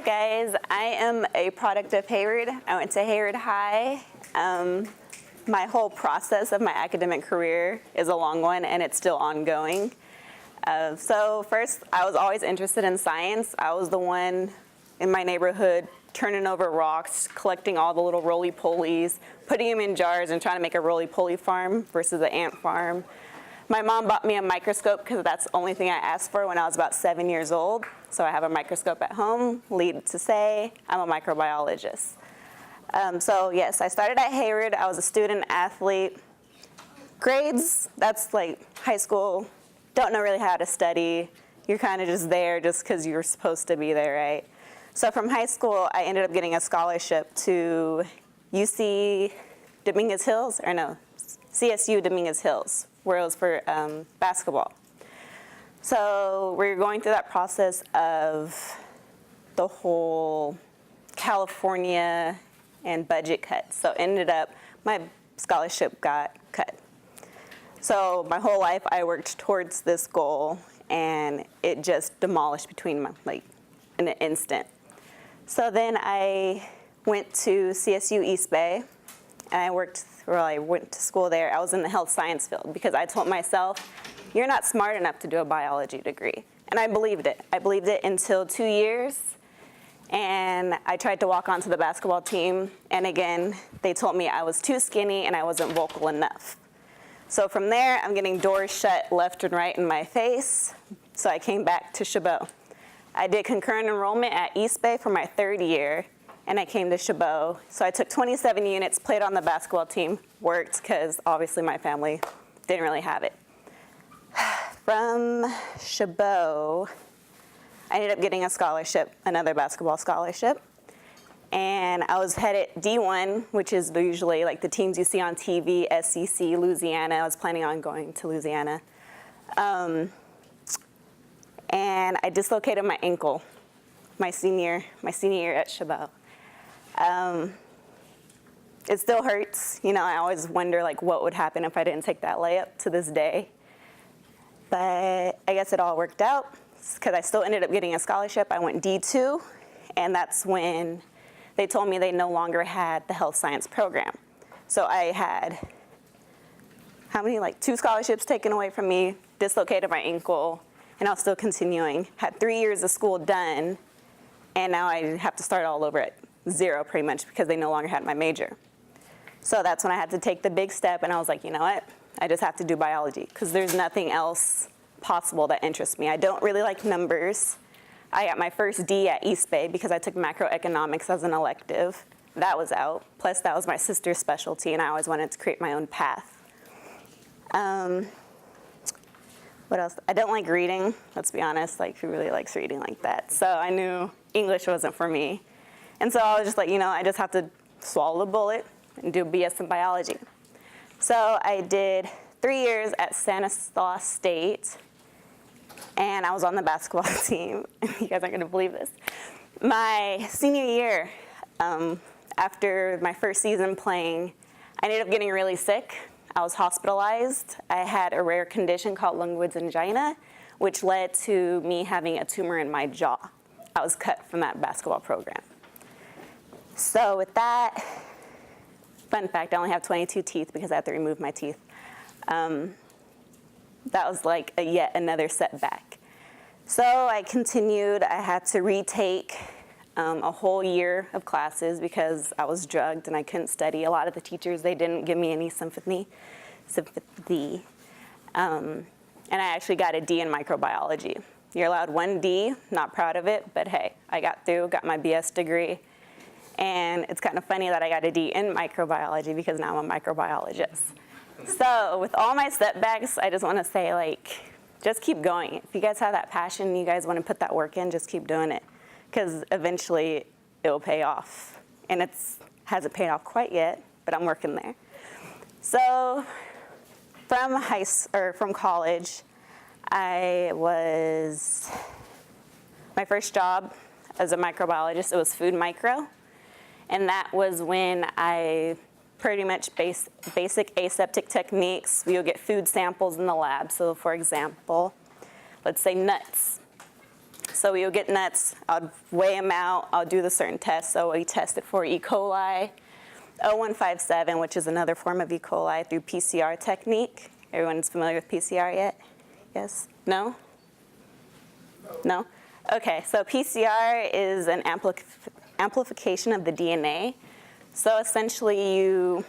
guys. I am a product of Hayward. I went to Hayward High. My whole process of my academic career is a long one, and it's still ongoing. So first, I was always interested in science. I was the one in my neighborhood turning over rocks, collecting all the little roly-polies, putting them in jars, and trying to make a roly-poly farm versus an ant farm. My mom bought me a microscope because that's the only thing I asked for when I was about 7 years old. So I have a microscope at home, lead to say I'm a microbiologist. So yes, I started at Hayward. I was a student athlete. Grades, that's like high school. Don't know really how to study. You're kind of just there just because you're supposed to be there, right? So from high school, I ended up getting a scholarship to UC Dominguez Hills, or no, CSU Dominguez Hills, where it was for basketball. So we're going through that process of the whole California and budget cuts. So ended up, my scholarship got cut. So my whole life I worked towards this goal, and it just demolished between my, like, in an instant. So then I went to CSU East Bay, and I went to school there. I was in the health science field because I told myself, you're not smart enough to do a biology degree. And I believed it. I believed it until 2 years, and I tried to walk onto the basketball team, and again, they told me I was too skinny and I wasn't vocal enough. So from there, I'm getting doors shut left and right in my face, so I came back to Chabot. I did concurrent enrollment at East Bay for my third year, and I came to Chabot. So I took 27 units, played on the basketball team, worked, because obviously my family didn't really have it. From Chabot, I ended up getting a scholarship, another basketball scholarship. And I was headed D1, which is usually like the teams you see on TV, SEC, Louisiana. I was planning on going to Louisiana. And I dislocated my ankle my senior year at Chabot. It still hurts. You know, I always wonder like what would happen if I didn't take that layup to this day. But I guess it all worked out because I still ended up getting a scholarship. I went D2, and that's when they told me they no longer had the health science program. So I had, how many, like 2 scholarships taken away from me, dislocated my ankle, and I was still continuing. Had 3 years of school done, and now I have to start all over at 0 pretty much because they no longer had my major. So that's when I had to take the big step, and I was like, you know what? I just have to do biology because there's nothing else possible that interests me. I don't really like numbers. I got my first D at East Bay because I took macroeconomics as an elective. That was out. Plus, that was my sister's specialty, and I always wanted to create my own path. What else? I don't like reading, let's be honest. Like, who really likes reading like that? So I knew English wasn't for me. And so I was just like, you know, I just have to swallow the bullet and do BS in biology. So I did 3 years at Stanislaus State, and I was on the basketball team. You guys aren't going to believe this. My senior year, after my first season playing, I ended up getting really sick. I was hospitalized. I had a rare condition called Lungwood's angina, which led to me having a tumor in my jaw. I was cut from that basketball program. So with that, fun fact, I only have 22 teeth because I had to remove my teeth. That was like yet another setback. So I continued. I had to retake a whole year of classes because I was drugged and I couldn't study. A lot of the teachers, they didn't give me any sympathy. And I actually got a D in microbiology. You're allowed 1 D, not proud of it, but hey, I got through, got my BS degree. And it's kind of funny that I got a D in microbiology because now I'm a microbiologist. So with all my setbacks, I just want to say, like, just keep going. If you guys have that passion, you guys want to put that work in, just keep doing it. Because eventually it will pay off. And it hasn't paid off quite yet, but I'm working there. So from college, my first job as a microbiologist, it was food micro. And that was when I pretty much basic aseptic techniques. We'll get food samples in the lab. So for example, let's say nuts. So we'll get nuts, I'll weigh them out, I'll do the certain tests. So we tested for E. coli, O157, which is another form of E. coli, through PCR technique. Everyone's familiar with PCR yet? Yes? No? No? Okay, so PCR is an amplification of the DNA. So essentially you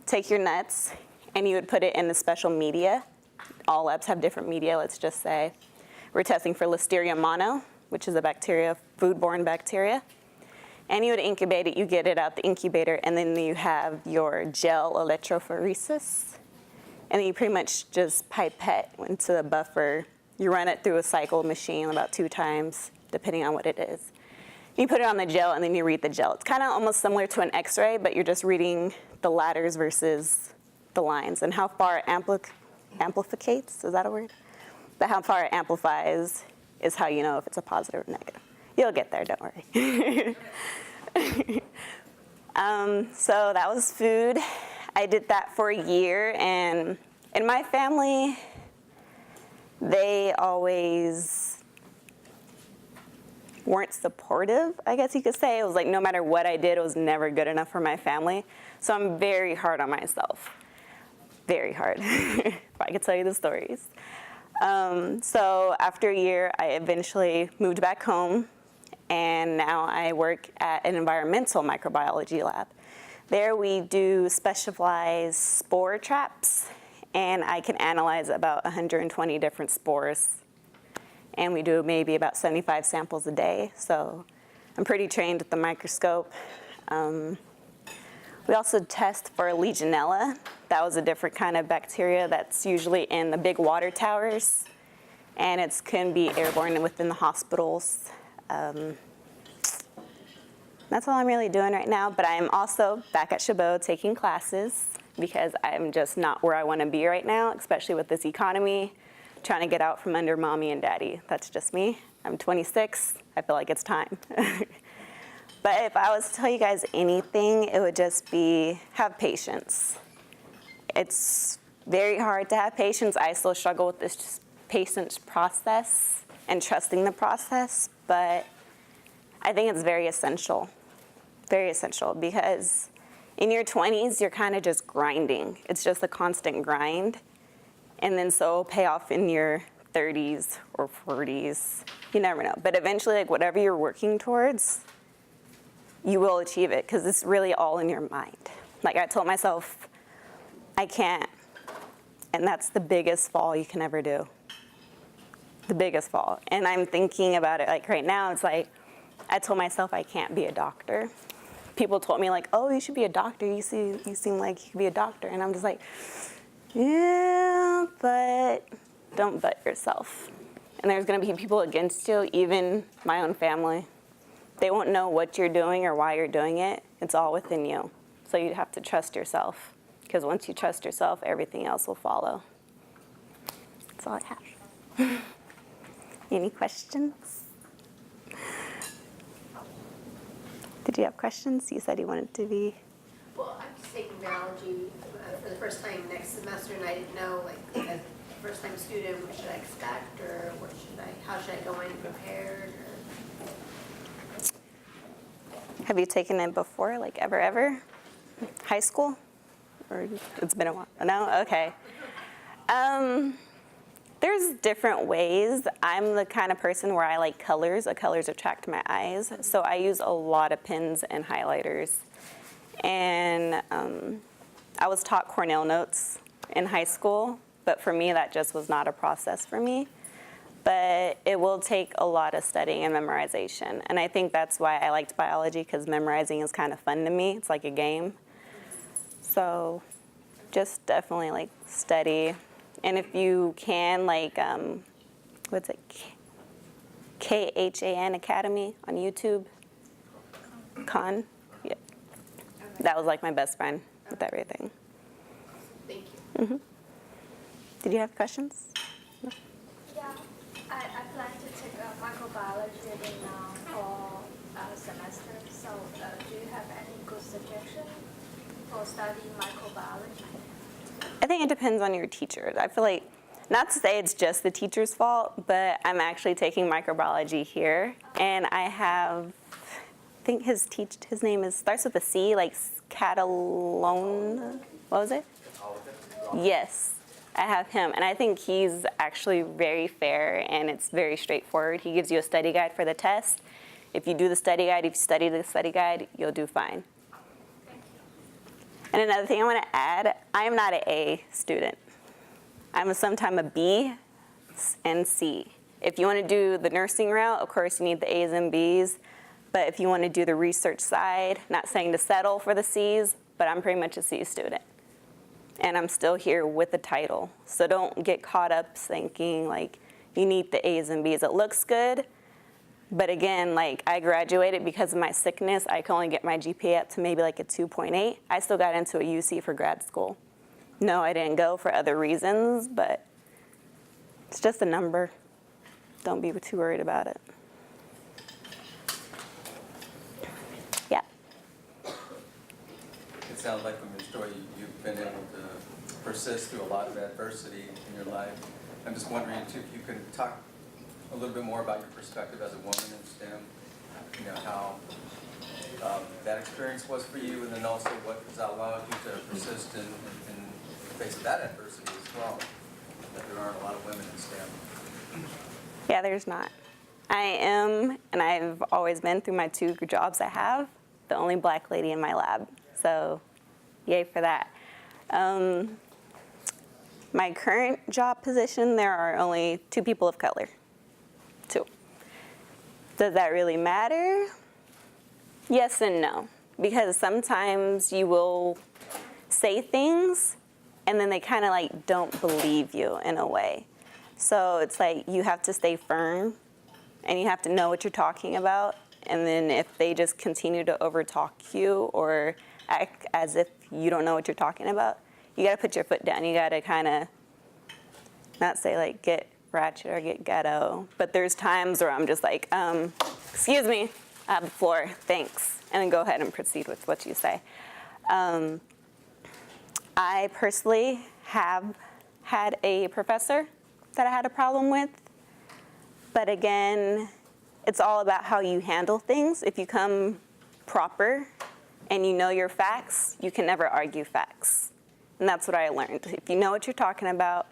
take your nuts and you would put it in a special media. All labs have different media. Let's just say we're testing for Listeria mono, which is a bacteria, foodborne bacteria. And you would incubate it, you get it out the incubator, and then you have your gel electrophoresis. And then you pretty much just pipette into the buffer. You run it through a cycle machine about 2 times, depending on what it is. You put it on the gel, and then you read the gel. It's kind of almost similar to an X-ray, but you're just reading the ladders versus the lines, and how far it amplificates, is that a word? But how far it amplifies is how you know if it's a positive or negative. You'll get there, don't worry. So that was food. I did that for a year, and in my family, they always weren't supportive, I guess you could say. It was like no matter what I did, it was never good enough for my family. So I'm very hard on myself. Very hard, if I could tell you the stories. So after a year, I eventually moved back home, and now I work at an environmental microbiology lab. There we do specialized spore traps, and I can analyze about 120 different spores. And we do maybe about 75 samples a day, so I'm pretty trained with the microscope. We also test for Legionella. That was a different kind of bacteria that's usually in the big water towers, and it can be airborne within the hospitals. That's all I'm really doing right now, but I'm also back at Chabot taking classes because I'm just not where I want to be right now, especially with this economy, trying to get out from under mommy and daddy. That's just me. I'm 26. I feel like it's time. But if I was to tell you guys anything, it would just be have patience. It's very hard to have patience. I still struggle with this patience process and trusting the process, but I think it's very essential because in your 20s, you're kind of just grinding. It's just a constant grind. And then so it'll pay off in your 30s or 40s. You never know. But eventually, like whatever you're working towards, you will achieve it because it's really all in your mind. Like I told myself, I can't. And that's the biggest fall you can ever do. The biggest fall. And I'm thinking about it like right now, it's like, I told myself I can't be a doctor. People told me like, oh, you should be a doctor. You seem like you could be a doctor. And I'm just like, yeah, but don't butt yourself. And there's gonna be people against you, even my own family. They won't know what you're doing or why you're doing it. It's all within you. So you have to trust yourself. Because once you trust yourself, everything else will follow. That's all I have. Any questions? Did you have questions? You said you wanted to be. Well, I'm just taking biology for the first time next semester, and I didn't know, like, as a first-time student, what should I expect, or how should I go in prepared? Have you taken it before, like ever? High school? Or it's been a while? No? Okay. There's different ways. I'm the kind of person where I like colors. The colors attract my eyes. So I use a lot of pens and highlighters. And I was taught Cornell notes in high school, but for me, that just was not a process for me. But it will take a lot of studying and memorization. And I think that's why I liked biology, because memorizing is kind of fun to me. It's like a game. So just definitely like study. And if you can, like, what's it, KHAN Academy on YouTube? Khan? Yeah. That was like my best friend with everything. Thank you. Mm-hmm. Did you have questions? No? Yeah, I plan to take microbiology in fall semester. So do you have any good suggestion for studying microbiology? I think it depends on your teacher. I feel like Not to say it's just the teacher's fault, but I'm actually taking microbiology here, and I have, I think his name starts with a C, like Catalone, what was it? Yes, I have him, and I think he's actually very fair, and it's very straightforward. He gives you a study guide for the test. If you do the study guide, if you study the study guide, you'll do fine. And another thing I want to add, I am not an A student. I'm sometimes a B and C. If you want to do the nursing route, of course you need the A's and B's. But if you want to do the research side, not saying to settle for the C's, but I'm pretty much a C student. And I'm still here with the title. So don't get caught up thinking like you need the A's and B's. It looks good, but again, like I graduated because of my sickness. I could only get my GPA up to maybe like a 2.8. I still got into a UC for grad school. No, I didn't go for other reasons, but it's just a number. Don't be too worried about it. Yeah. It sounds like from your story, you've been able to persist through a lot of adversity in your life. I'm just wondering too, if you could talk a little bit more about your perspective as a woman in STEM, you know, how that experience was for you, and then also what has allowed you to persist in the face of that adversity as well, that there aren't a lot of women in STEM. Yeah, there's not. I am, and I've always been through my 2 jobs I have, the only black lady in my lab. So, yay for that. My current job position, there are only 2 people of color. 2. Does that really matter? Yes and no. Because sometimes you will say things and then they kind of like don't believe you in a way. So it's like you have to stay firm and you have to know what you're talking about. And then if they just continue to overtalk you or act as if you don't know what you're talking about, you got to put your foot down. You got to kind of not say like get ratchet or get ghetto, but there's times where I'm just like, excuse me, I have the floor, thanks, and then go ahead and proceed with what you say. I personally have had a professor that I had a problem with, but again, it's all about how you handle things. If you come proper and you know your facts, you can never argue facts. And that's what I learned. If you know what you're talking about,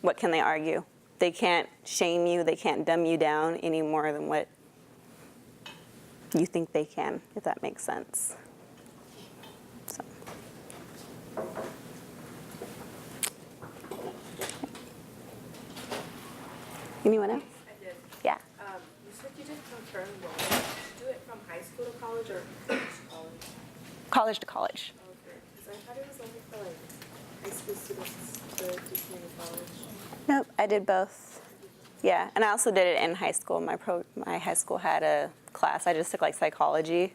what can they argue? They can't shame you, they can't dumb you down any more than what you think they can, if that makes sense. So. Anyone else? I did. Yeah. You said you did concurrent enrollment. Did you do it from high school to college or college to college? College to college. Okay, because I thought it was only for like high school students to do community college. Nope, I did both. Yeah, and I also did it in high school. My high school had a class. I just took like psychology.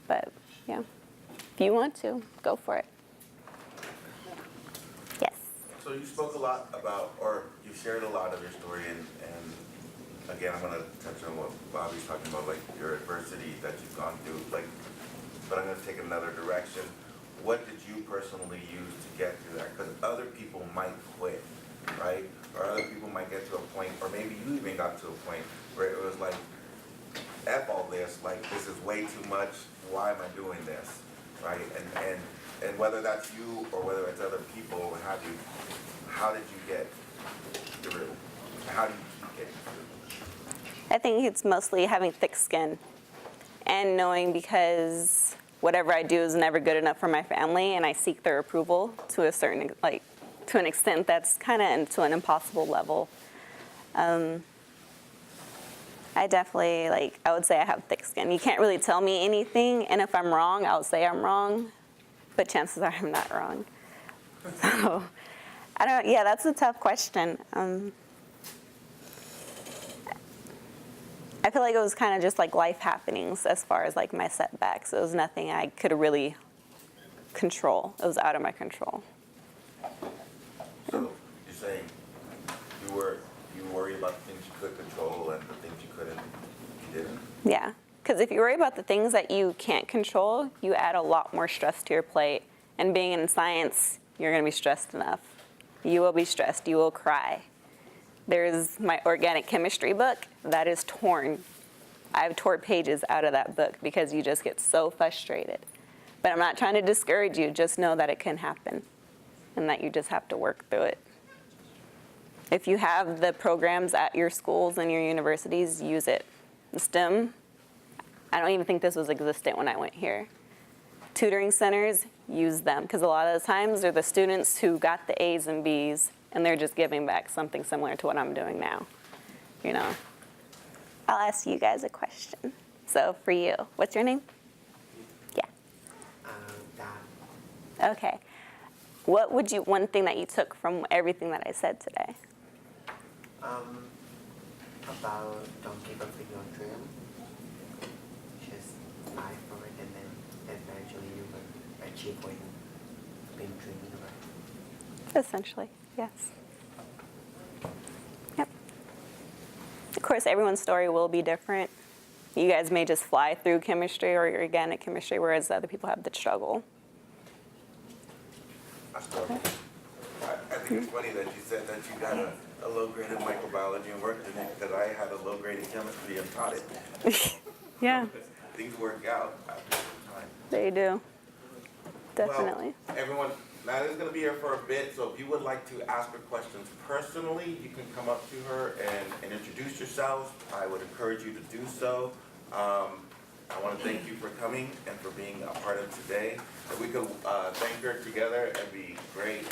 But yeah, if you want to, go for it. Yes. So you spoke a lot about, or you shared a lot of your story, and again, I'm going to touch on what Bobby's talking about, like your adversity that you've gone through, like, but I'm going to take it another direction. What did you personally use to get through that? Because other people might quit, right? Or other people might get to a point, or maybe you even got to a point where it was like, F all this, like this is way too much, why am I doing this, right? And whether that's you or whether it's other people, or what have you, how did you get through? How do you keep getting through? I think it's mostly having thick skin and knowing because whatever I do is never good enough for my family and I seek their approval to a certain, like, to an extent that's kind of to an impossible level. I definitely, like, I would say I have thick skin. You can't really tell me anything, and if I'm wrong, I'll say I'm wrong, but chances are I'm not wrong. So, yeah, that's a tough question. I feel like it was kind of just like life happenings as far as like my setbacks. It was nothing I could really control. It was out of my control. So you're saying you worry about the things you could control and the things you couldn't, you didn't? Yeah, because if you worry about the things that you can't control, you add a lot more stress to your plate. And being in science, you're going to be stressed enough. You will be stressed. You will cry. There's my organic chemistry book that is torn. I've tore pages out of that book because you just get so frustrated. But I'm not trying to discourage you. Just know that it can happen and that you just have to work through it. If you have the programs at your schools and your universities, use it. The STEM, I don't even think this was existent when I went here. Tutoring centers, use them, because a lot of the times they're the students who got the A's and B's, and they're just giving back something similar to what I'm doing now, you know. I'll ask you guys a question. So for you, what's your name? Yeah. Dan. Okay. What would you, one thing that you took from everything that I said today? About don't give up in your dream. Just fight for it, and then eventually you will achieve what you've been dreaming about. Essentially, yes. Yep. Of course, everyone's story will be different. You guys may just fly through chemistry or your organic chemistry, whereas other people have the struggle. I think it's funny that you said that you got a low grade in microbiology and worked in it, because I had a low grade in chemistry and taught it. Yeah, Things work out after some time. they do. Definitely. Well, everyone, Nailah's gonna be here for a bit, so if you would like to ask her questions personally, you can come up to her and introduce yourselves. I would encourage you to do so. I want to thank you for coming and for being a part of today. If we could thank her together, it'd be great.